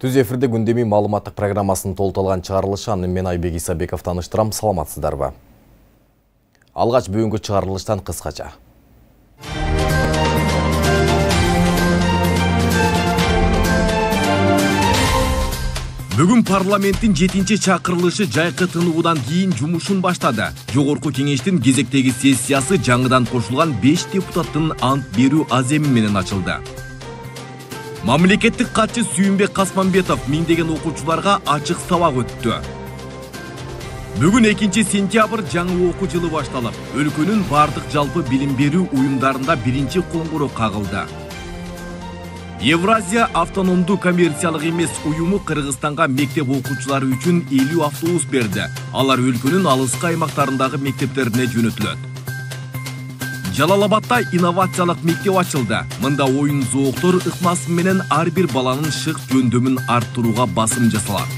Түз эфирде күндемей маалыматтық программасын толталған чыгарылышы мен Айбек Исабеков таныштырам, саламатсыздарбы. Алгач бүгүнкү чыгарылыштан кыскача. Бүгүн парламенттин 7-чи чакырылышы жайкы тынуудан кийин жумушун баштады. Жогорку кеңештин кезектеги сессиясы жаңыдан кошулган 5 депутаттын ант берүү аземи менен ачылды. Мамлекеттик катчы Сүйүнбек Касманбетов миңдеген окуучуларга ачык сабак өттү. Бүгүн 2 сентябрь жаңы окуу жылы башталып, өлкөнүн бардык жалпы билим берүү уюмдарында биринчи коңгуроо кагылды. Евразия автономдуу коммерциялык эмес уюму Кыргызстанга мектеп окуучулары үчүн 50 автобус берди. Алар өлкөнүн алыскы аймактарындагы мектептерине жөнөтүлөт. Жалалабадда инновациялык мектеп ачылды. Мында оюн зооктор ыкмасы менен ар бир баланын шык жөндөмүн арттырууга басым жасалат.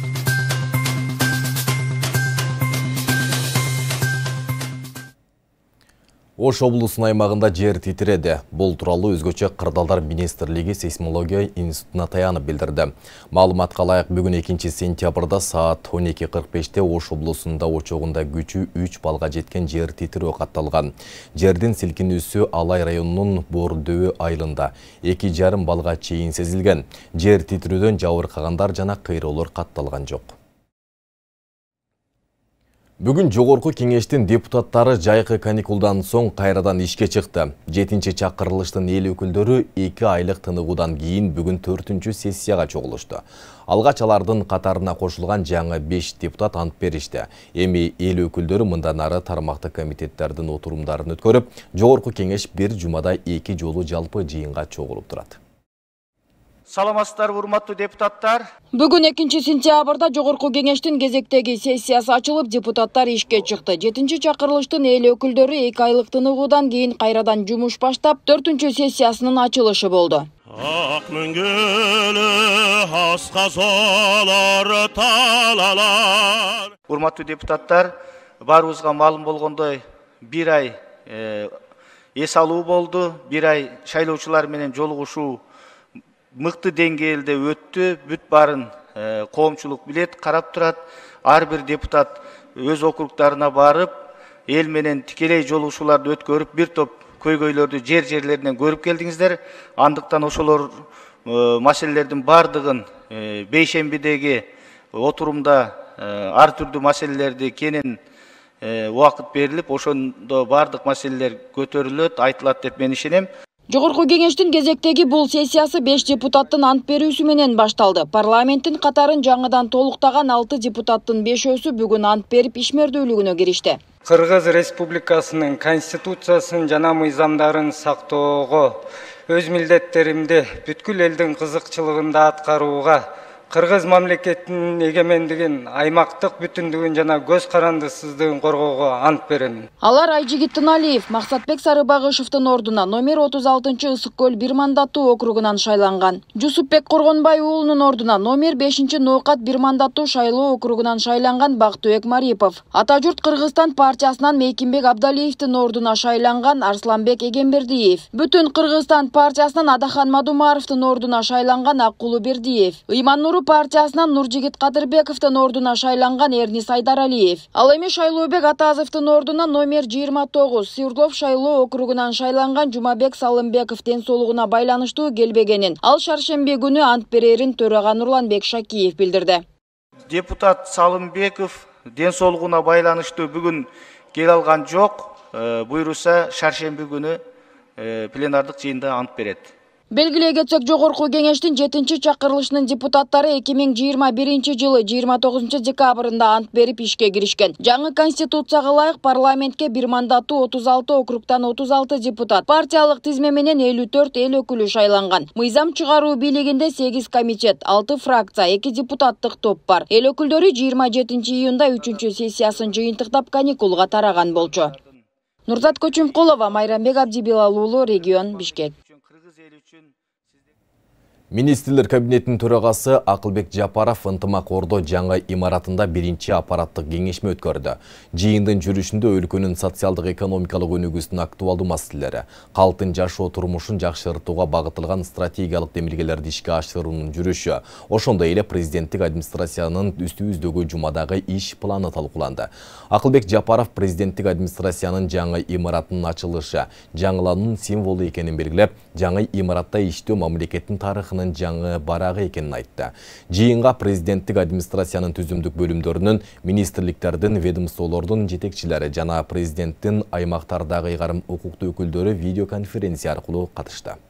Ош облусунун аймагында жер титиреди. Бул тууралуу Өзгөчө Кырдаалдар министрлиги сейсмология институтуна таянып билдирди. Маалыматка ылайык, бүгүн 2 сентябрда саат 12:45-те Ош облусунда очогунда күчү 3 балга жеткен жер титирөө катталган. Жердин силкинүүсү Алай районунун Бордөбө айылында 2,5 балга чейин сезилген. Жер титирөөдөн жабыркагандар жана кыйроолор катталган жок. Бүгүн жогорку кеңештин депутаттары жайкы каникулдан соң кайрадан ишке чыкты. 7-чи чакырылыштын эл өкүлдөрү 2 айлык тыныгуудан кийин бүгүн 4-чү сессияга чогулушту. Алгач алардын катарына кошулган жаңы 5 депутат ант беришти. Эми эл өкүлдөрү мындан ары тармактык комитеттердин отурумдарын өткөрүп, жогорку кеңеш бир жумада 2 жолу жалпы жыйынга чогулуп турат. Саламатсыздар, урматтуу депутаттар. Бүгүн 2 сентябрда жогорку кеңештин кезектеги сессиясы ачылып, депутаттар ишке чыкты. 7-чи чакырылыштын эл өкүлдөрү 2 айлык тыныгуудан кийин кайрадан жумуш баштап, 4-чү сессиясынын ачылышы болду. Ак мөңгөлү аска солор талалар. Урматтуу депутаттар, баарыбызга маалым болгондой 1 ай эс алуу болду. 1 ай шайлоочулар менен жолугушуу мыкты деңгээлде өттү. Бүт барын коомчулук билет, карап турат. Ар бир депутат өз округтарына барып, эл менен тикелей жолугушууларды өткөрүп, бир топ көйгөйлөрдү жерлеринен көрүп келдиңиздер. Андыктан ошолор маселелердин бардыгын бейшембидеги отурумда ар түрдүү маселелерди кенен убакыт берилип, ошондо бардык маселелер көтөрүлөт, айтылат деп мен ишенем. Жогорку кеңештин кезектеги бул сессиясы 5 депутаттын ант берүүсү менен башталды. Парламенттин катарын жаңыдан толуктаган 6 депутаттын 5-өсү бүгүн ант берип ишмердүүлүгүнө киришти. Кыргыз Республикасынын конституциясын жана мыйзамдарын сактоого, өз милдеттеримди бүткүл элдин кызыкчылыгында аткарууга, Кыргыз мамлекетинин эгемендигин, аймактык бүтүндүгүн жана көз карандысыздыгын коргоого ант беремин. Алар Айжигит Тыналиев Максатбек Сарыбагышевдин ордуна номер 36 Ысык көл 1 мандаттуу округунан шайланган. Жусупбек Коргонбай уулунун ордуна номер 5 Ноокат 1 мандаттуу шайлоо округунан шайланган Бактыбек Марипов. Ата журт Кыргызстан партиясынан Мейкимбек Абдалиевдин ордуна шайланган Арсланбек Эгембердиев. Бүтүн Кыргызстан партиясынан Адахан Мадумаровдун ордуна шайланган Аккулу Бердиев. Ыйман партиясынан Нуржигит Кадырбековдун ордуна шайланган Эрнис Айдаралиев. Ал эми Шайлообек Атазовдун ордуна номер 29 Свердлов шайлоо округунан шайланган Жумабек Салымбеков ден соолугуна байланыштуу келбегенин, ал шаршемби күнү ант берерин төрага Нурланбек Шакиев билдирди. Депутат Салымбеков ден соолугуна байланыштуу бүгүн кел алган жок. Буйруса шаршемби күнү пленардык жыйында ант берет. Белгилей кетсек, жогорку кеңештин 7-чи чакырылышынын депутаттары 2021 жылы 29 декабрында ант берип ишке киришкен. Жаңы конституцияга ылайык парламентке 1 мандаттуу 36 округтан 36 депутат, партиялык тизме менен 54 эл өкүлү шайланган. Мыйзам чыгаруу бийлигинде 8 комитет, 6 фракция, 2 депутаттык топ бар. Эл өкүлдөрү 27 июнда 3-чү сессиясын жыйынтыктап каникулга тараган болчу. Нурзат Көчүмкулова, Майрамбек Абдибилал уулу, регион, Бишкек. Министрлер кабинетінің төрағасы Ақылбек Жапаров ынтымақ ордо жаңа имаратында бірінші аппараттық кеңешме өткөрдү. Жиындын жүрүшүндө өлкөнүн социалдык экономикалык өнүгүүсүнүн актуалдуу маселелери, калктын жашоо турмушун жакшыртууга багытылган стратегиялык демилгелерди ишке ашыруунун жүрүшү, ошондой эле президенттик администрациянын үстүбүздөгү жумадагы иш планы талкууланды. Ақылбек Жапаров президенттик администрациянын жаңа имаратынын ачылышы, жаңылануунун символу экенин белгилеп, жаңа имаратта иштөө мамлекеттин тарыхынын жаңы барагы экенин айтты. Жыйынга президенттик администрациянын түзүмдүк бөлүмдөрүнүн, министрликтердин, ведомстволордун жетекчилери жана президенттин аймактардагы ыйгарым укуктуу өкүлдөрү видеоконференция аркылуу катышты.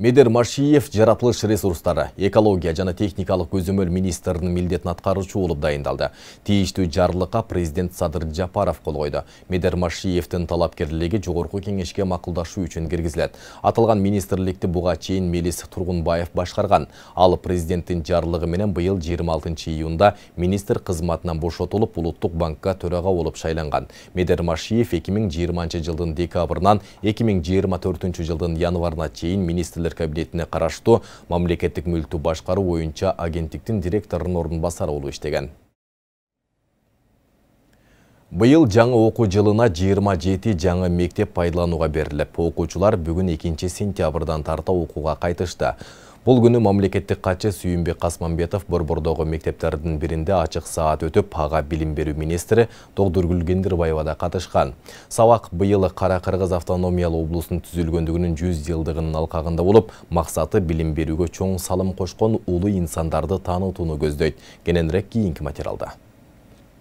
Медер Машиев жаратылыш ресурстары, экология жана техникалык көзөмөл министринин милдетин аткаруучу болуп дайындалды. Тийиштүү жарлыкка президент Садыр Жапаров кол койду. Медер Машиевдин талапкерлиги жогорку кеңешке макулдашуу үчүн киргизилет. Аталган министрликти буга чейин Мелис Тургунбаев башкарган. Ал президенттин жарлыгы менен быйыл 26 июнда министр кызматынан бошотулуп, Улуттук банкка төрага болуп шайланган. Медер Машиев 2020 жылдын декабрынан 2024 жылдын январына чейин министрлер кабинетине караштуу мамлекеттик мүлктү башкаруу боюнча агенттиктин директорунун ордун басары болуп иштеген. Быйыл жаңы окуу жылына 27 жаңы мектеп пайдаланууга берилип, окуучулар бүгүн 2 сентябрдан тарта окууга кайтышты. Бул күнү мамлекеттик катчы Сүйүнбек Касманбетов Борбордогу мектептердин биринде ачык саат өтүп, ага билим берүү министри Тогдургүл Кендирбаева да катышкан. Сабак быйыл Кара-Кыргыз автономиялуу облусунун түзүлгөндүгүнүн 100 жылдыгынын алкагында болуп, максаты билим берүүгө чоң салым кошкон улуу инсандарды таанытууну көздөйт. Кененирээк кийинки материалда.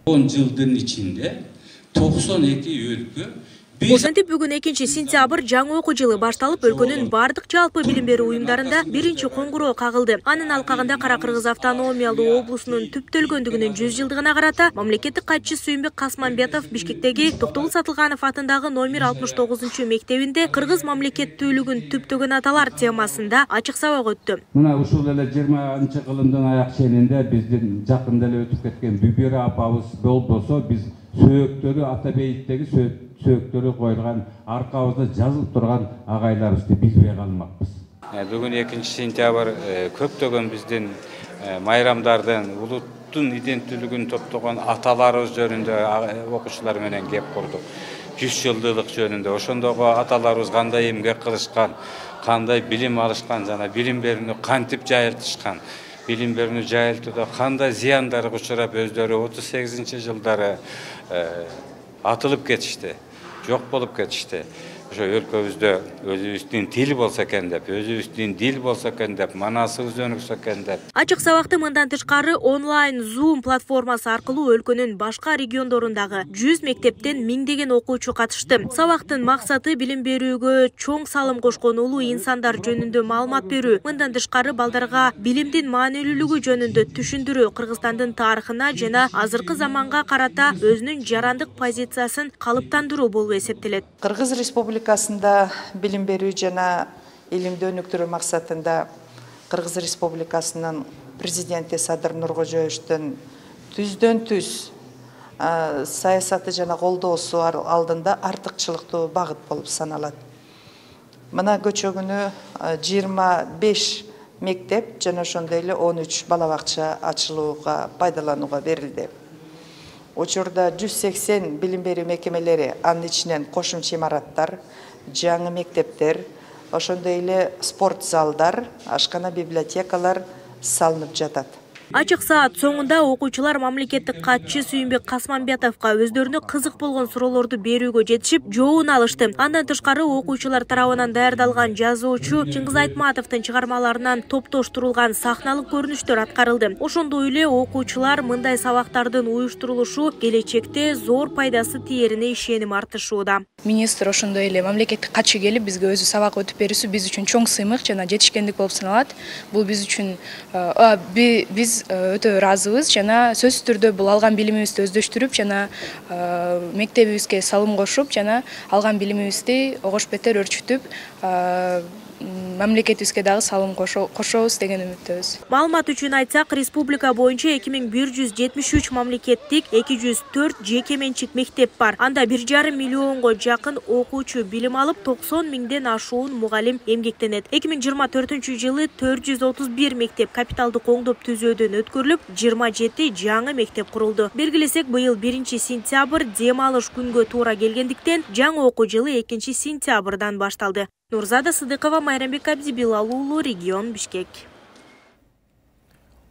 10 жылдын ичинде 92 өлкө Ошентип бүгүн 2 сентябрь жаңы окуу жылы башталып, өлкөнүн бардык жалпы билим берүү уюмдарында биринчи коңгуроо кагылды. Анын алкагында Кара-Кыргыз автономиялуу облусунун түптөлгөндүгүнүн 100 жылдыгына карата мамлекеттик катчы Сүйүнбек Касманбетов Бишкектеги Токтогул Сатылганов атындагы номер 69 мектебинде кыргыз мамлекеттүүлүгүн түптөгөн аталар темасында ачык сабак өттү. Мына ушул эле 20 кылымдын аяк ченинде биздин жакында эле өтүп кеткен Бүбүрө апабыз болбосо, биз сөөктөрү ата бейиттеги сөөктөрү коюлган аркабызда жазылып турган агайларыбызды билбей калмакпыз. Бүгүн 2 сентябрь көптөгөн биздин майрамдардын, улуттун иденттүүлүгүн топтогон аталарыбыз жөнүндө окуучулар менен кеп курдук. 100 жылдык жөнүндө ошондогу аталарыбыз кандай эмгек кылышкан, кандай билим алышкан жана билим берүүнү кантип жайылтышкан, билим берүүнү жайылтууда кандай зыяндарга учурап өздөрү 38 жылдары атылып кетишти, жок болуп кетишти. Ошо өлкөбүздө өзүбүздүн тил болсо экен деп, өзүбүздүн дил болсо экен деп, манасыбыз өнүксө экен деп. Ачык сабакты мындан тышкары онлайн Zoom платформасы аркылуу өлкөнүн башка региондорундагы 100 мектептен миңдеген окуучу катышты. Сабактын максаты билим берүүгө чоң салым кошкон улуу инсандар жөнүндө маалымат берүү. Мындан тышкары балдарга билимдин маанилүүлүгү жөнүндө түшүндүрүү, Кыргызстандын тарыхына жана азыркы заманга карата өзүнүн жарандык позициясын калыптандыруу болуп эсептелет. Кыргыз Республикасында билим берүү жана илимди өнүктүрүү максатында Кыргыз Республикасынын президенти Садыр Нуркожоевичтин түздөн-түз саясаты жана колдоосу алдында артыкчылыктуу багыт болуп саналат. Мына көчөгүнү 25 мектеп жана ошондой эле 13 бала бакча ачылууга пайдаланууга берилди. Учурда 180 билим берүү мекемелери, анын ичинен кошумча имараттар, жаңы мектептер, ошондой эле спорт залдар, ашкана библиотекалар салынып жатат. Ачык саат соңунда окуучулар мамлекеттик катчы Сүйүнбек Касманбетовго өздөрүнө кызык болгон суроолорду берүүгө жетишип, жообун алышты. Андан тышкары окуучулар тарабынан даярдалган жазуучу Чыңгыз Айтматовдун чыгармаларынан топтоштурулган сахналык көрүнүштөр аткарылды. Ошондой эле окуучулар мындай сабактардын уюштурулушу келечекте зор пайдасы тиерине ишеним артышууда. Министр ошондой эле мамлекеттик катчы келип бизге өзү сабак өтүп берүүсү биз үчүн чоң сыймык жана жетишкендик болуп саналат. Бул биз үчүн биз биз өтө ыраазыбыз жана сөзсүз түрдө бул алган билимибизди өздөштүрүп жана мектебибизге салым кошуп жана алган билимибизди огош бетер өрчүтүп мамлекетибизге дагы салым кошобуз деген үмүттөбүз. Маалымат үчүн айтсак, республика боюнча 2173 мамлекеттик, 204 жеке менчик мектеп бар. Анда 1,5 миллионго жакын окуучу билим алып, 90 миңден ашуун мугалим эмгектенет. 2024 жылы 431 мектеп капиталдык оңдоп түзөөдөн өткөрүлүп, 27 жаңы мектеп курулду. Белгилесек, быйыл 1 сентябрь дем алыш күнгө туура келгендиктен, жаңы окуу жылы 2 сентябрдан башталды. Нурзада Сыдыкова, Майрамбек Абдибилал уулу, регион Бишкек.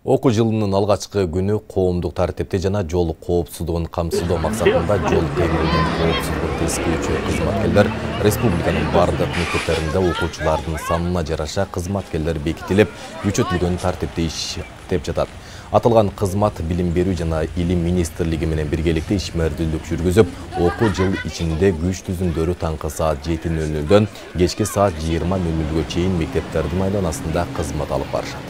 Окуу жылынын алгачкы күнү коомдук тартипти жана жол коопсуздугун камсыздоо максатында жол темиринин коопсуздук тескеүүчү кызматкерлер республиканын бардык мектептеринде окуучулардын санына жараша кызматкерлер бекитилип, күчөтүлгөн тартипте иштеп жатат. Аталган кызмат билим берүү жана илим министрлиги менен биргеликте ишмердүүлүк жүргүзүп, окуу жыл ичинде күч түзүмдөрү таңкы саат 7:00дөн кечки саат 20:00га чейин мектептердин айланасында кызмат алып барышат.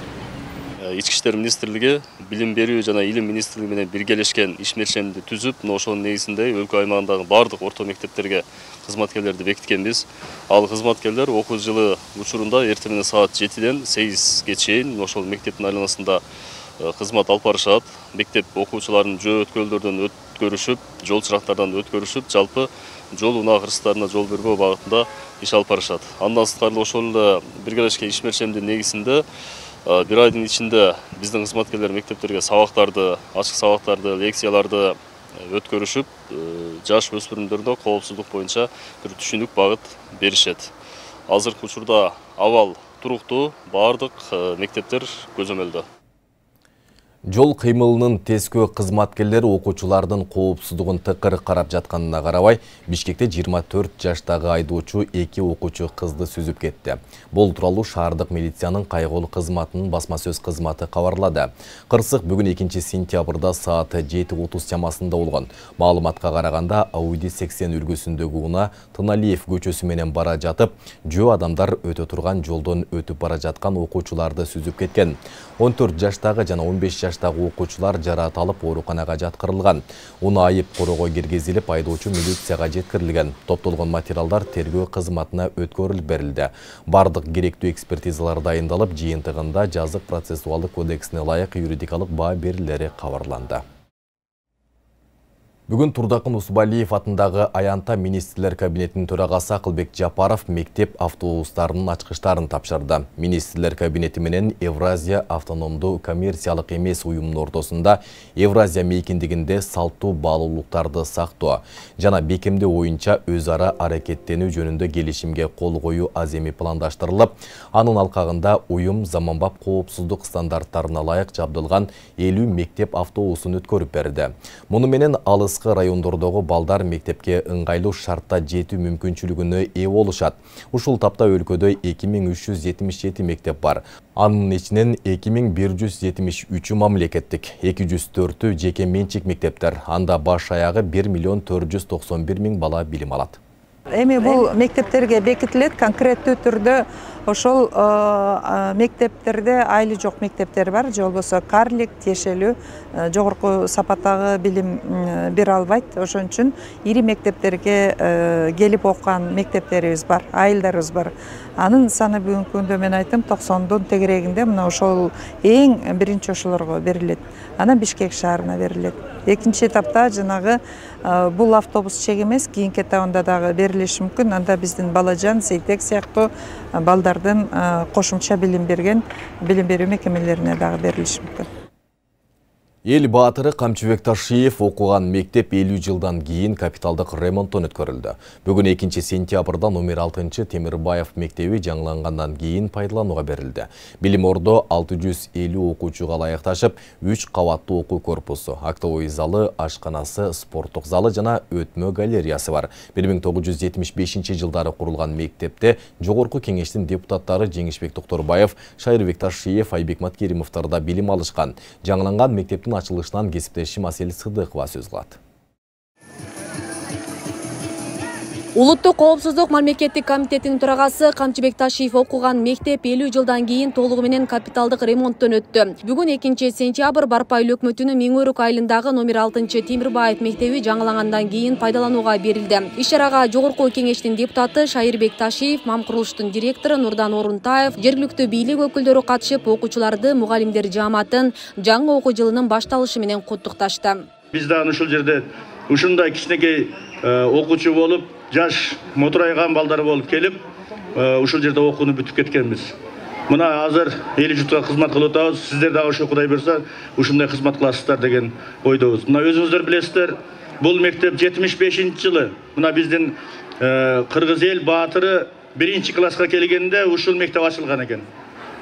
Ички иштер министрлиги билим берүү жана илим министрлиги менен биргелешкен ишмерчемди түзүп, ошонун негизинде өлкө аймагындагы бардык орто мектептерге кызматкерлерди бекиткенбиз. Ал кызматкерлер окуу жылы учурунда эртең менен саат 7ден 8ге чейин ошол мектептин айланасында кызмат алып барышат. Мектеп окуучуларын жөө өткөлдөрдөн өткөрүшүп, жол чырактардан өткөрүшүп, жалпы жол унагырыстарына жол бербөө багытында иш алып барышат. Андан сырткары ошол эле биргелешкен ишмерчемдин негизинде бир айдын ичинде биздин кызматкерлер мектептерге сабактарды, ачык сабактарды, лекцияларды өткөрүшүп, жаш өспүрүмдөрдө коопсуздук боюнча бир түшүнүк багыт беришет. Азыркы учурда абал туруктуу, бардык мектептер көзөмөлдө. Жол кыймылынын тескөө кызматкерлери окуучулардын коопсуздугун тыкыр карап жатканына карабай, Бишкекте 24 жаштагы айдоочу 2 окуучу кызды сүзүп кетти. Бул тууралуу шаардык милициянын кайгылуу кызматынын басма сөз кызматы кабарлады. Кырсык бүгүн 2 сентябрда саат 7:30 чамасында болгон. Маалыматка караганда Audi 80 үлгүсүндөгү унаа Тыналиев көчөсү менен бара жатып, жөө адамдар өтө турган жолдон өтүп бара жаткан окуучуларды сүзүп кеткен. 14 жаштагы жана 15 жаштагы окуучулар жараат алып ооруканага жаткырылган. Унаа айып корого киргизилип, айдоочу милицияга жеткирилген. Топтолгон материалдар тергөө кызматына өткөрүлүп берилди. Бардык керектүү экспертизалар дайындалып, жыйынтыгында жазык процессуалдык кодексине ылайык юридикалык баа берилери кабарланды. Бүгүн Турдакын Усубалиев атындагы Аянта министрлер кабинетинин төрагасы Акылбек Жапаров мектеп автобустарынын ачкычтарын тапшырды. Министрлер кабинети менен Евразия автономдуу коммерциялык эмес уюмунун ортосунда Евразия мейкиндигинде салттуу баалуулуктарды сактоо жана бекемдөө боюнча өз ара аракеттенүү жөнүндө келишимге кол коюу аземи пландаштырылып, анын алкагында уюм заманбап коопсуздук стандарттарына ылайык жабдылган 50 мектеп автобусун өткөрүп берди. Муну менен алыс райондордогу балдар мектепке ыңгайлуу шартта жетүү мүмкүнчүлүгүнө ээ болушат. Ушул тапта өлкөдө 2377 мектеп бар. Анын ичинен 2173 мамлекеттик, 204 жеке менчик мектептер. Анда баш аягы 1 491 000 бала билим алат. Эми бул мектептерге бекитилет конкреттүү түрдө ошол мектептерде айылы жок мектептер бар, же болбосо карлик, тиешелүү, жогорку сапаттагы билим бере албайт. Ошон үчүн ири мектептерге келип окуган мектептерибиз бар, айылдарыбыз бар. Анын саны бүгүнкү күндө мен айттым 90дун тегерегинде мына ошол эң биринчи ошолорго берилет. Анан Бишкек шаарына берилет. Экинчи этапта жанагы бул автобус чек эмес, кийинки этабында дагы берилиши мүмкүн. Анда биздин Балажан, Сейтек сыяктуу балдардын кошумча билим берген билим берүү мекемелерине дагы берилиши мүмкүн. Эл баатыры Камчыбек Ташиев окуган мектеп 50 жылдан кийин капиталдык ремонттон өткөрүлдү. Бүгүн 2 сентябрда номер 6 Темирбаев мектеби жаңылангандан кийин пайдаланууга берилди. Билим ордо 650 окуучуга ылайыкташып, 3 кабаттуу окуу корпусу, актовый залы, ашканасы, спорттук залы жана өтмө галереясы бар. 1975 жылдары курулган мектепте жогорку кеңештин депутаттары Жеңишбек Токторбаев, Шайырбек Ташиев, Айбек Маткеримовтар да билим алышкан. Жаңыланган мектептин ачылышынан кесиптешим Асель Сыдыкова сөз кылат. Улуттук коопсуздук мамлекеттик комитетинин төрагасы Камчыбек Ташиев окуган мектеп 50 жылдан кийин толугу менен капиталдык ремонттон өттү. Бүгүн 2-сентябрь Барпай өкмөтүнүн Миңөрүк айылындагы номер 6 Темирбаев мектеби жаңылангандан кийин пайдаланууга берилди. Иш-чарага Жогорку кеңештин депутаты Шайырбек Ташиев, Мам курулуштун директору Нурдан Орунтаев, жергиликтүү бийлик өкүлдөрү катышып, окуучуларды мугалимдер жааматын жаңы окуу жылынын башталышы менен куттукташты. Биз да ушул жерде ушундай кичинекей окуучу болуп, жаш мотурайган балдар болуп келип, ушул жерде окууну бүтүп кеткенбиз. Мына азыр эл журтка кызмат кылып атабыз. Сиздер дагы ошо Кудай буйрса, ушундай кызмат кыласыздар деген ойдобуз. Мына өзүңүздөр билесиздер, бул мектеп 75-жылы. Мына биздин кыргыз эл баатыры 1-класска келгенде ушул мектеп ачылган экен.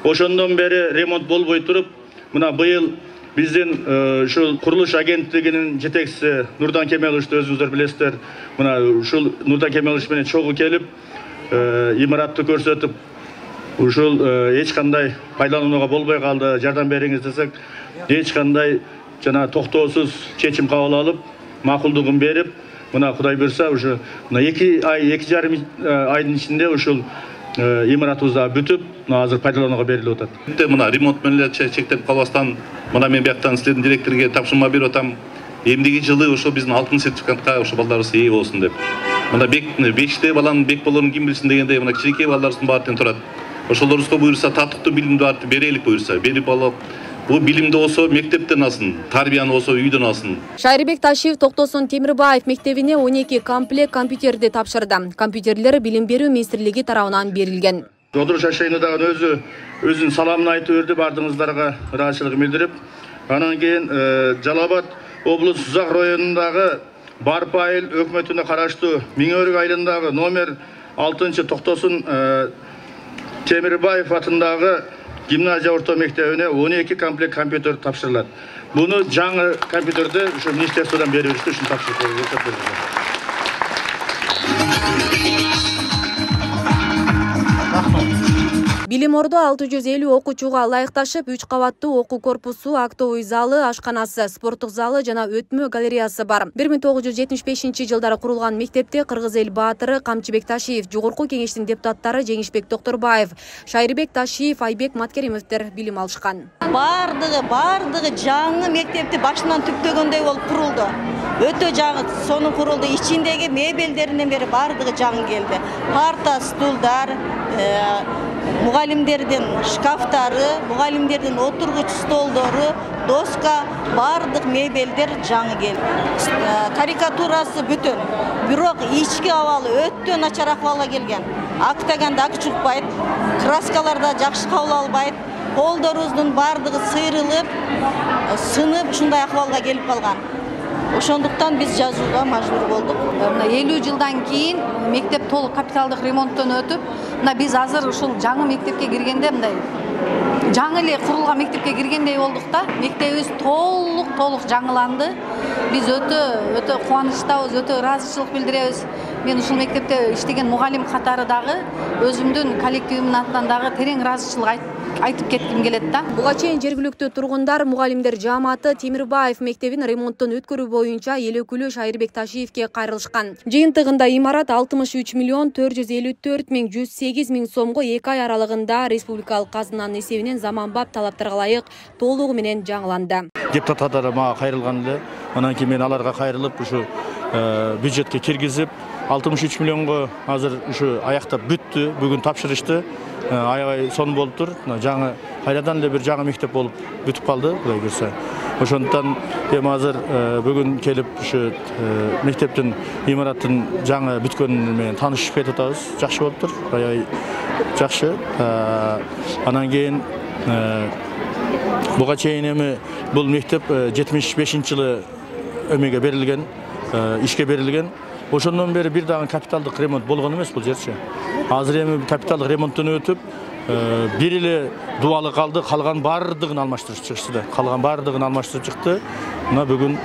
Ошондон бери ремонт болбой туруп, мына быйыл биздин ушул курулуш агенттигинин жетекчиси Нурдан Кемеловичти өзүңүздөр билесиздер. Мына ушул Нурдан Кемелович менен чогуу келип, имаратты көрсөтүп, ушул эч кандай пайдаланууга болбой калды, жардам бериңиз десек, эч кандай жана токтоосуз чечим кабыл алып, макулдугун берип, мына Кудай буйрса, ушу 2,5 айдын ичинде ушул имаратыбызда бүтүп, азыр пайдаланууга берилип атат. Мына ремонт менен чектелип калбастан, мына мен бияктан силердин директорге тапшырма берип атам. Эмдиги жылы ошо биздин алтын сертификатка ошо балдарыбыз ээ болсун деп. Мына бекчте баланын бек болорун ким билсин дегендей, мына кичинекей балдарыбыздын баары тең турат. Ошолорубузга буйрса, татыктуу билимди берелик буйрса, берип алып, бул билимди болсо мектептен алсын, тарбияны болсо үйдөн алсын. Шайырбек Ташиев Токтосун Темирбаев мектебине 12 комплект компьютерди тапшырды. Компьютерлер билим берүү министрлиги тарабынан берилген. Жодур Шашайны дагы өзүнүн саламын айтып берди, бардыгыңыздарга ыраазычылык билдирип. Анан кийин Жалал Абад облус Сузак районундагы Барпай өкмөтүнө караштуу Миңөрүк айылындагы номер 6 Токтосун Темирбаев атындагы гимназия орто мектебине 12 комплект компьютер тапшырылат. Буну жаңы компьютерди ушу министрликтен берип беришти, ушуну тапшырып Билим Ордо 650 окуучуга ылайыкташып, 3 кабаттуу окуу корпусу, актовый залы, ашканасы, спорттук залы жана өтмө галереясы бар. 1975-жылдары курулган мектепте кыргыз эл баатыры Камчыбек Ташиев, Жогорку кеңештин депутаттары Жеңишбек Токторбаев, Шайырбек Ташиев, Айбек Маткеримовдер билим алышкан. Бардыгы жаңы мектепти башынан түптөгөндөй болуп курулду. Өтө жаңы, сонун курулду. Ичиндеги мебелдеринен бери бардыгы жаңы келди. Парта, стулдар, мугалимдердин шкафтары, мугалимдердин отургуч столдору, доска, бардык мебелдер жаңы келди. Карикатурасы бүтүн. Бирок ички абалы өтө начар акыбалга келген. Актаганда ак чукпайт, краскалар да жакшы кабыл албайт. Колдорубуздун бардыгы сыйрылып, сынып, ушундай акыбалга келип калган. Ошондуктан биз жазууга мажбур болдук. 50 жылдан кийин мектеп толук капиталдык ремонттон өтүп, мына биз азыр ушул жаңы мектепке киргенде мындай жаңы эле курулган мектепке киргендей болдук да. Мектебибиз толук жаңыланды. Биз өтө кубанычтабыз, өтө ыраазычылык билдиребиз. Мен ушул мектепте иштеген мугалим катары дагы өзүмдүн коллективимдин атынан дагы терең ыраазычылык айтып кетким келет да. Буга чейин жергиликтүү тургундар мугалимдер жааматы Темирбаев мектебин ремонттон өткөрүү боюнча эл өкүлү Шайырбек Ташиевке кайрылышкан. Жыйынтыгында имарат 63,454,108 сомго 2 ай аралыгында республикалык казынанын эсебинен заманбап талаптарга ылайык толугу менен жаңыланды. Депутаттар мага кайрылган эле. Анан кийин мен аларга кайрылып, ушу бюджетке киргизип, 63 миллионго азыр ушу аяктап бүттү. Бүгүн тапшырышты. Аябай сонун болуп тур. Жаңы кайрадан эле бир жаңы мектеп болуп бүтүп калды, Кудай буйрса. Ошондуктан эми азыр бүгүн келип ушу мектептин имараттын жаңы бүткөнү менен таанышып кетип атабыз. Жакшы болуп тур. Аябай жакшы. Анан кийин буга чейин эми бул мектеп 75-жылы өмөгө берилген, ишке берилген. Ошондон бери бир дагы капиталдык ремонт болгон эмес бул жерчи. Азыр эми капиталдык ремонттон өтүп, бир эле дубалы калды, калган бардыгын алмаштырып чыкты. Мына бүгүн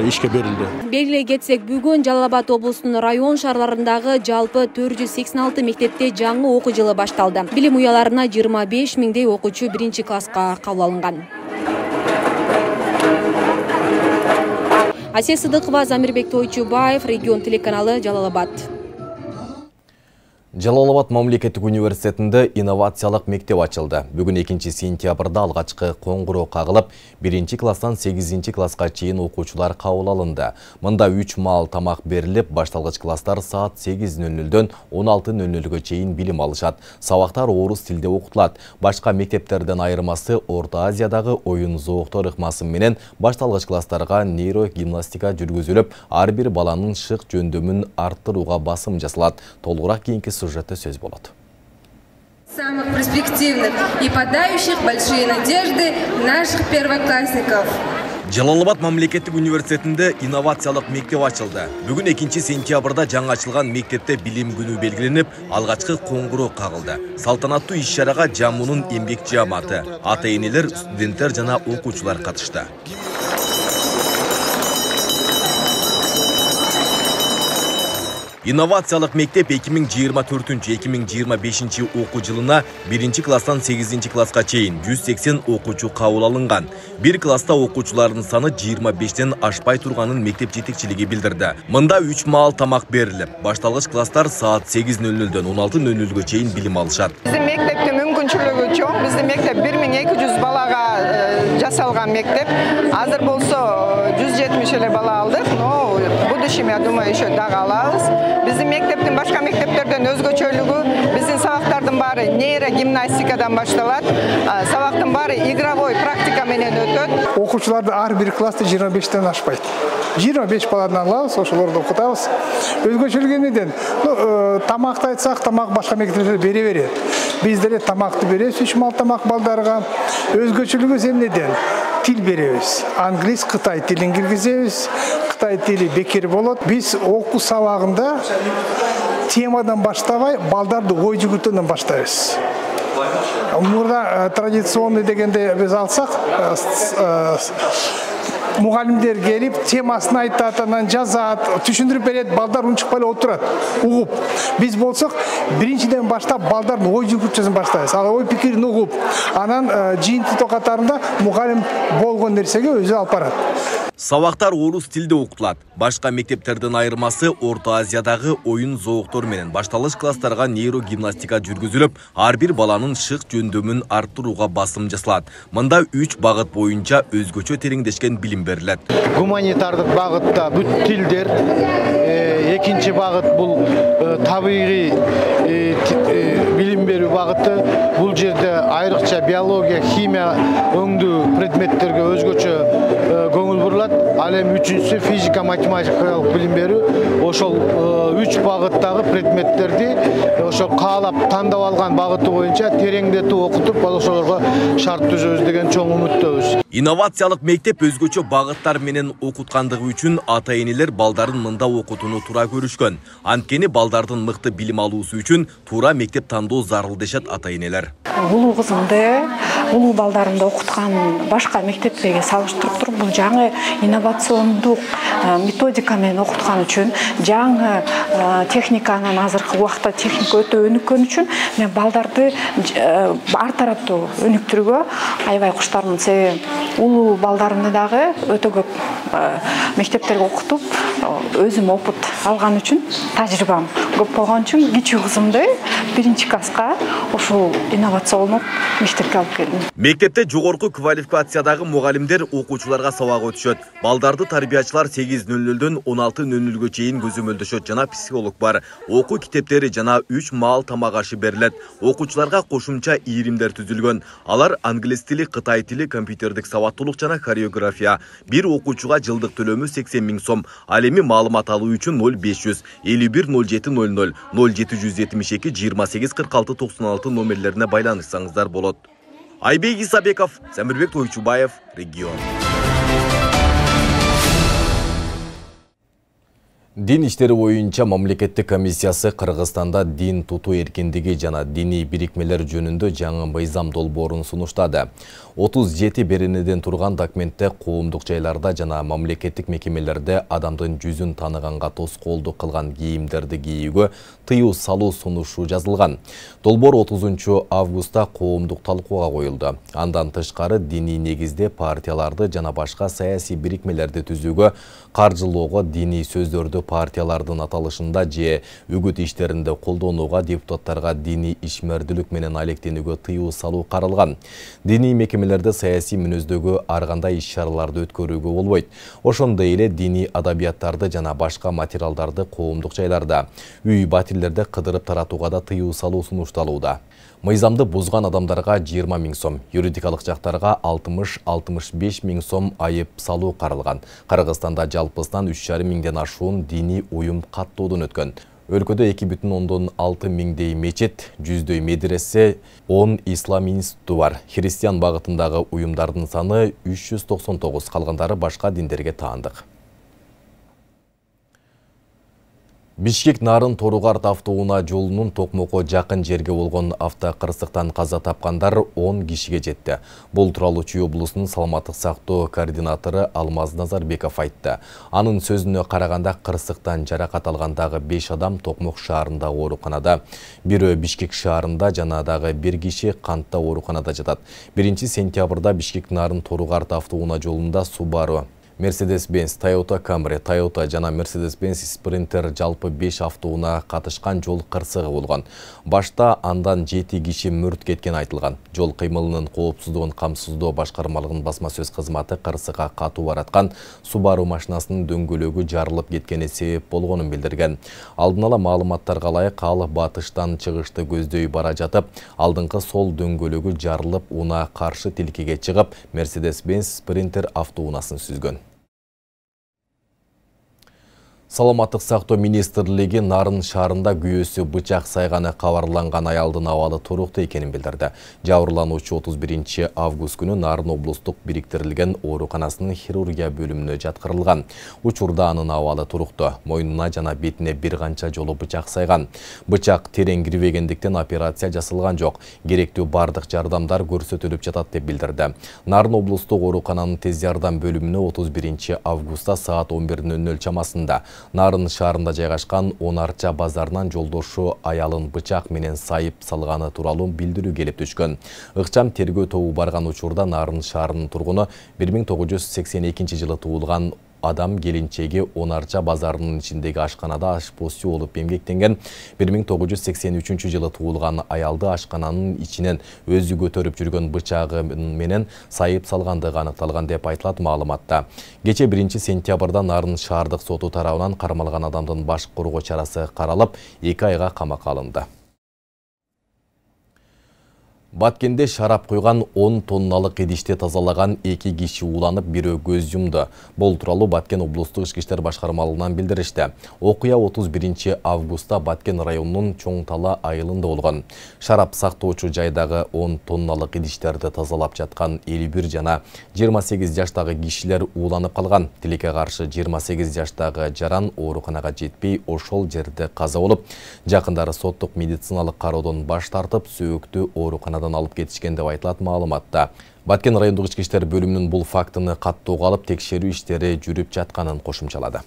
ишке берилди. Белгилей кетсек, бүгүн Жалал Абад облусунун район шаарларындагы жалпы 486 мектепте жаңы окуу жылы башталды. Билим уяларына 25 миңдей окуучу 1-класска кабыл алынган. Асия Сыдыкова, Замирбек Тойчубаев, Регион телеканалы, Жалал Абад. Жалал-Абад мамлекеттик университетинде инновациялык мектеп ачылды. Бүгүн 2 сентябрда алгачкы коңгуроо кагылып, 1 класстан 8 класска чейин окуучулар кабыл алынды. Мында 3 маал тамак берилип, башталгыч класстар саат 8:00дөн 16:00га чейин билим алышат. Сабактар орус тилде окутулат. Башка мектептерден айырмасы Орто Азиядагы оюн зооктор ыкмасы менен башталгыч класстарга нейрогимнастика жүргүзүлүп, ар бир баланын шык жөндөмүн арттырууга басым жасалат. Толугураак кийинки сюжетте сөз болот. Самых перспективных и подающих большие надежды наших первоклассников. Жалал-Абад мамлекеттик университетинде инновациялык мектеп ачылды. Бүгүн 2 сентябрда жаңы ачылган мектепте билим күнү белгиленип, алгачкы коңгуроо кагылды. Салтанаттуу иш-чарага жамуунун эмгек жааматы, ата-энелер, студенттер жана окуучулар катышты. Инновациялык мектеп 2024-2025 окуу жылына 1 класстан 8 класска чейин 180 окуучу кабыл алынган. Bir класста окуучулардын саны 25ден ашпай турганын мектеп жетекчилиги билдирди. Мында 3 маал тамак берилип, башталгыч класстар саат 8:00дөн 16:00га чейин билим алышат. Биздин мектептин мүмкүнчүлүгү чоң. Биздин мектеп 1200 балага жасалган мектеп. Азыр болсо 170 эле бала алдык, но в будущем, я думаю, еще дагы алабыз. Биздин мектептин башка мектептерден өзгөчөлүгү, биздин сабактардын баары нейрогимнастикадан башталат. Сабактын баары игровой практика менен өтөт. Окуучуларды ар бир класста 25ден ашпайт. 25 баладан алабыз, ошолорду окутабыз. Өзгөчөлүгү эмнеден? Тамакты айтсак, тамак башка мектептерде бере берет. Биз деле тамакты беребиз, 3 маал тамак балдарга. Өзгөчөлүгү эмнеден? Тил беребиз. Англис, Кытай тилин киргизебиз. Кытай тили бекер болот. Биз окуу сабагында темадан баштабай, балдарды ой жүгүртүүдөн баштайбыз. Мурда традиционный дегенде биз алсак, мугалимдер келип, темасын айтат, анан жазат, түшүндүрүп берет, балдар унчукпай эле отурат, угуп. Биз болсок, биринчиден баштап балдардын ой жүгүртүүсүн баштайбыз. Ал ой пикирин угуп, анан жыйынтык катарында мугалим болгон нерсеге өзү алып барат. Сабактар орус тилде окутулат. Башка мектептерден айырмасы Орто Азиядагы оюн зооктор менен башталгыч класстарга нейрогимнастика жүргүзүлүп, ар бир баланын шык жөндөмүн арттырууга басым жасалат. Мында 3 багыт боюнча өзгөчө тереңдешкен билим берилет. Гуманитардык багытта бүт тилдер, экинчи багыт бул табигый билим берүү багыты. Бул жерде айрыкча биология, химия өңдүү предметтерге өзгөчө көңүл бурулат. Ал эми үчүнчүсү физика, математикалык билим берүү. Ошол 3 багыттагы предметтерди ошол каалап тандап алган багыты боюнча тереңдетип окутуп, ошолорго шарт түзөбүз деген чоң үмүттөбүз. Инновациялык мектеп өзгөчө багыттар менен окуткандыгы үчүн ата-энелер балдарын мында окутууну туура көрүшкөн. Анткени балдардын мыкты билим алуусу үчүн туура мектеп тандоо зарыл дешет ата-энелер. Улуу кызымды, улуу балдарымды окуткан башка мектептерге салыштырып туруп, бул жаңы инновациондук методика менен окуткан үчүн, жаңы техниканын азыркы убакта техника өтө өнүккөн үчүн мен балдарды ар тараптуу өнүктүрүүгө аябай куштармын. Себеби улуу балдарымды дагы өтө көп мектептерге окутуп, өзүм опыт алган үчүн, тажрыйбам көп болгон үчүн кичүү кызымды 1 класска ошол инновациондук мектепке алып келдим. Мектепте жогорку квалификациядагы мугалимдер окуучуларга сабак өтүшөт. Балдарды тарбиячылар 8:00дөн 16:00га чейин көзөмөлдөшөт жана психолог бар. Окуу китептери жана 3 маал тамак ашы берилет. Окуучуларга кошумча ийримдер түзүлгөн. Алар англис тили, Кытай тили, компьютердик сабаттуулук жана хореография. Bir окуучуга жылдык төлөмү 80 000 сом. Ал эми маалымат алуу үчүн 0500 51 0700 0772 28 46 96 номерлерине байланышсаңыздар болот. Айбек Исабеков, Самирбек Тойчубаев, регион. Дин иштери боюнча мамлекеттик комиссиясы Кыргызстанда дин тутуу эркиндиги жана диний бирикмелер жөнүндө жаңы мыйзам долбоорун сунуштады. 37 беренеден турган документте коомдук жайларда жана мамлекеттик мекемелерде адамдын жүзүн таныганга тоскоолдук кылган кийимдерди кийүүгө тыюу салуу сунушу жазылган. Долбоор 30 августта коомдук талкууга коюлду. Андан тышкары диний негизде партияларды жана башка саясий бирикмелерди түзүүгө, каржылоого, диний сөздөрдү партиялардын аталышында же үгүт иштеринде колдонууга депутаттарга диний ишмердүүлүк менен алектенүүгө тыюу салуу каралган. Диний мекемелерде саясий мүнөздөгү ар кандай иш-чараларды өткөрүүгө болбойт. Ошондой эле диний адабияттарды жана башка материалдарды коомдук жайларда, үй батирлерде кыдырып таратууга да тыюу салуу сунушталууда. Мыйзамды бузган адамдарга 20 000 сом, юридикалык жактарга 60-65 000 сом айып салуу каралган. Кыргызстанда жалпысынан 3,5 миңден ашуун диний уюм каттоодон өткөн. Өлкөдө 2,6 миңдей мечит, 100дөй медресе, 10 ислам институту бар. Христиан багытындагы уюмдардын саны 399, калгандары башка диндерге таандык. Бишкек Нарын Торугарт автоунаа жолунун Токмокко жакын жерге болгон автокырсыктан каза тапкандар 10 кишиге жетти. Бул тууралуу Чүй облусунун саламаттык сактоо координатору Алмаз Назарбеков айтты. Анын сөзүнө караганда кырсыктан жаракат алган дагы 5 адам Токмок шаарында ооруканада, бирөө Бишкек шаарында жана дагы 1 киши Кантта ооруканада жатат. 1-сентябрда Бишкек Нарын Торугарт автоунаа жолунда Subaru, Mercedes-Benz, Toyota Camry, Toyota жана Mercedes-Benz Sprinter жалпы 5 автоунаа катышкан жол кырсыгы болгон. Башта андан 7 киши мүрт кеткен айтылган. Жол кыймылынын коопсуздугун камсыздоо башкармалыгынын басма сөз кызматы кырсыгга катуу бараткан Subaru машинасынын дөңгөлөгү жарылып кеткени себеп болгонун билдирген. Алдын ала маалыматтарга ылайык ал батыштан чыгышты көздөй бара жатып, алдыңкы сол дөңгөлөгү жарылып, унаа каршы тилкеге чыгып, Mercedes-Benz Sprinter автоунаасын сүзгөн. Саламаттык сактоо министрлиги Нарын шаарында күйөөсү бычак сайганы кабарланган аялдын абалы туруктуу экенин билдирди. Жабырлануучу 31 август күнү Нарын облустук бириктирилген ооруканасынын хирургия бөлүмүнө жаткырылган. Учурда анын абалы туруктуу. Мойнуна жана бетине бир канча жолу бычак сайган. Бычак терең кирбегендиктен операция жасалган жок. Керектүү бардык жардамдар көрсөтүлүп жатат деп билдирди. Нарын облустук оорукананын тез жардам бөлүмүнө 31 августта саат 11:00 чамасында Нарын шаарында жайгашкан 10 арча базарынан жолдошу аялын бычак менен сайып салганы тууралуу билдирүү келип түшкөн. Ыкчам тергөө тобу барган учурда Нарын шаарынын тургуну 1982 жылы туулган адам келинчеги 10 арча базарынын ичиндеги ашканада ашпозчу болуп эмгектенген. 1983 жылы туулган аялды ашкананын ичинен өзү көтөрүп жүргөн бычагы менен сайып салгандыгы аныкталган деп айтылат маалыматта. Кече 1-сентябрда Нарын шаардык соту тарабынан кармалган адамдын баш коргоо чарасы каралып, 2 айга камакка алынды. Баткенде шарап куйган 10 тонналык идиште тазалаган 2 киши ууланып, бирөө көз жумду. Бул тууралуу Баткен облустук ички иштер башкармалыгынан билдиришти. Окуя 31 августта Баткен районунун Чоң Тала айылында болгон. Шарап сактоочу жайдагы 10 тонналык идиштерди тазалап жаткан 51 жана 28 жаштагы кишилер ууланып калган. Тилекке каршы 28 жаштагы жаран ооруканага жетпей, ошол жерде каза болуп, жакындары соттук медициналык кароодон баш тартып, сөөктү ооруканада алып кетишкен деп айтылат маалыматта. Баткен райондук ички иштер бөлүмүнүн бул фактыны каттоого алып, текшерүү иштери жүрүп жатканын кошумчалады.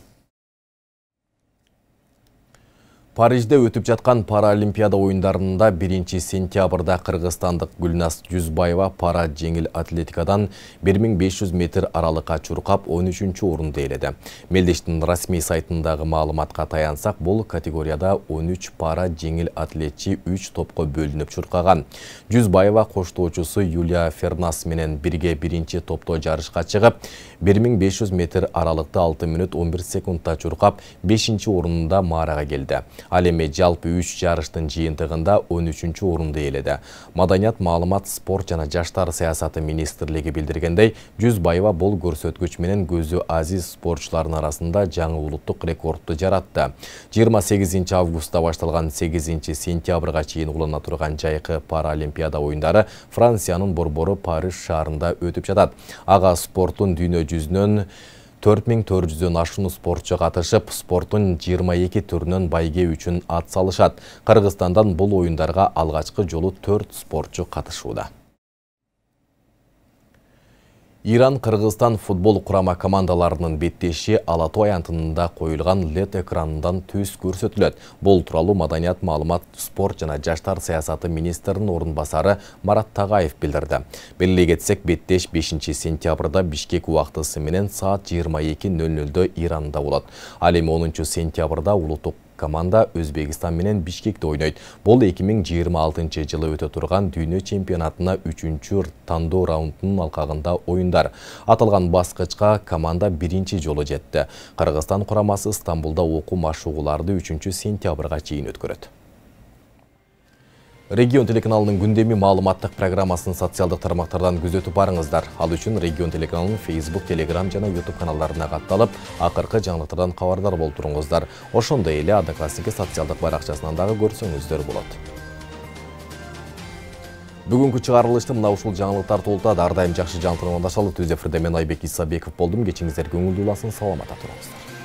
Парижде өтүп жаткан Паралимпиада оюндарында 1-сентябрда кыргызстандык Гүлназ Жүзбаева пара жеңил атлетикадан 1500 метр аралыкка чуркап 13-орунду ээледи. Мелдештин расмий сайтындагы маалыматка таянсак, бул категорияда 13 пара жеңил атлетчи 3 топко бөлүнүп чуркаган. Жүзбаева коштоочусу Юлия Фернас менен бирге 1-топто жарышка чыгып, 1500 метр аралыкта 6 мүнөт 11 секундта чуркап, 5-орунда маарага келди. Ал эми жалпы 3 жарыштын жыйынтыгында 13-орунду ээледи. Маданият, маалымат, спорт жана жаштар саясаты министрлиги билдиргендей, Жүзбаева бул көрсөткүч менен көзү азиз спортчулардын арасында жаңы улуттук рекордду жаратты. 28 августта башталган 8 сентябрга чейин улана турган жайкы Паралимпиада оюндары Франциянын борбору Париж шаарында өтүп жатат. Ага спорттун дүйнө жүзүнөн 4400-дөн ашуун спортчу катышып, спорттун 22 түрүнөн байге үчүн ат салышат. Кыргызстандан бул оюндарга алгачкы жолу 4 спортчу катышууда. Иран Кыргызстан футбол құрама командаларының беттеші Алатой антынында қойылған LED экранынан төс көрсөтүлөт. Бұл туралы Маданият, маалымат, спорт жана жаштар саясаты министрінің орынбасары Марат Тағаев билдирди. Белгилей кетсек, беттеш 5 сентябрда Бишкек убактысы менен саат 22:00 Иранда болот. Ал эми 10 сентябрда улуттук команда Өзбекистан менен Бишкекте ойнойт. Бул 2026 жылы өтө турган дүйнө чемпионатына 3-чү тандоо раундунун алкагында оюндар. Аталган баскычка команда 1-чи жолу жетти. Кыргызстан курамасы Стамбулда окуу машыгууларды 3 сентябрга чейин өткөрөт. Регион телеканалының күндеми маалыматтык программасын социалдык тармактардан күзөтүп барыңыздар. Ал үчүн Регион телеканалынын Facebook, Telegram жана YouTube каналдарына катталып, акыркы жаңылыктардан кабардар болуп туруңуздар. Ошондой эле Одноклассники социалдык баракчасынан дагы көрсөңүздөр болот. Бүгүнкү чыгарылышты мына ушул жаңылыктар толтурат. Ар дайым жакшы жаңылыктар менен түз эфирде мен Айбек Исабеков болдум. Кечиңиздер көңүлдүү уласын, саламатта туруңуздар.